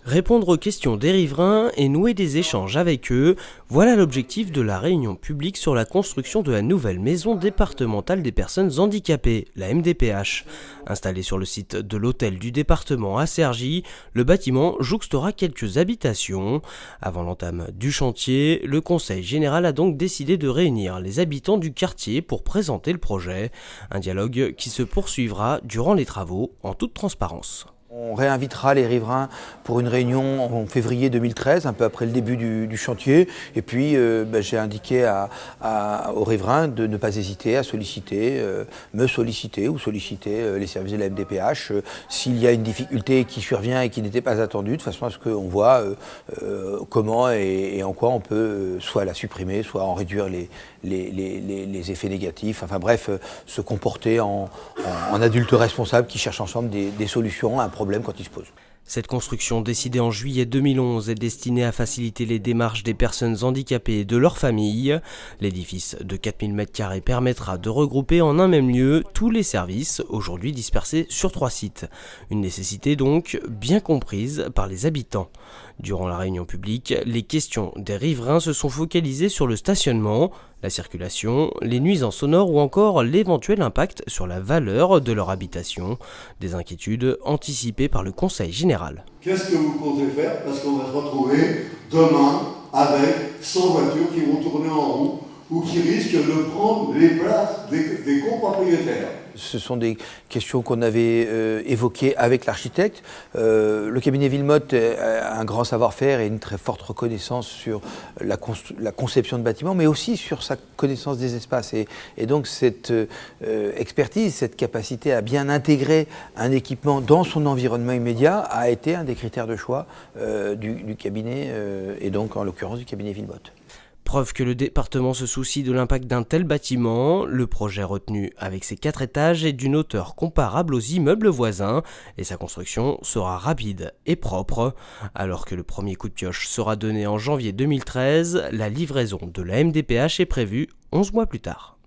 Répondre aux questions des riverains et nouer des échanges avec eux, voilà l'objectif de la réunion publique sur la construction de la nouvelle maison départementale des personnes handicapées, la MDPH. Installé sur le site de l'hôtel du département à Cergy, le bâtiment jouxtera quelques habitations. Avant l'entame du chantier, le conseil général a donc décidé de réunir les habitants du quartier pour présenter le projet. Un dialogue qui se poursuivra durant les travaux en toute transparence. On réinvitera les riverains pour une réunion en février 2013, un peu après le début du chantier. Et puis j'ai indiqué aux riverains de ne pas hésiter à me solliciter ou solliciter les services de la MDPH s'il y a une difficulté qui survient et qui n'était pas attendue, de façon à ce qu'on voit comment et en quoi on peut soit la supprimer, soit en réduire les effets négatifs. Enfin bref, se comporter en adulte responsable qui cherche ensemble des solutions à un problème quand il se pose. Cette construction, décidée en juillet 2011, est destinée à faciliter les démarches des personnes handicapées et de leurs familles. L'édifice de 4000 m² permettra de regrouper en un même lieu tous les services, aujourd'hui dispersés sur 3 sites. Une nécessité donc bien comprise par les habitants. Durant la réunion publique, les questions des riverains se sont focalisées sur le stationnement, la circulation, les nuisances sonores ou encore l'éventuel impact sur la valeur de leur habitation. Des inquiétudes anticipées par le Conseil général. Qu'est-ce que vous comptez faire? Parce qu'on va se retrouver demain avec 100 voitures qui vont tourner en rond ou qui risquent de prendre les places des copropriétaires. Ce sont des questions qu'on avait évoquées avec l'architecte. Le cabinet Villemotte a un grand savoir-faire et une très forte reconnaissance sur la conception de bâtiments, mais aussi sur sa connaissance des espaces. Et donc cette expertise, cette capacité à bien intégrer un équipement dans son environnement immédiat a été un des critères de choix du cabinet, et donc en l'occurrence du cabinet Villemotte. Preuve que le département se soucie de l'impact d'un tel bâtiment, le projet retenu avec ses 4 étages est d'une hauteur comparable aux immeubles voisins et sa construction sera rapide et propre. Alors que le premier coup de pioche sera donné en janvier 2013, la livraison de la MDPH est prévue 11 mois plus tard.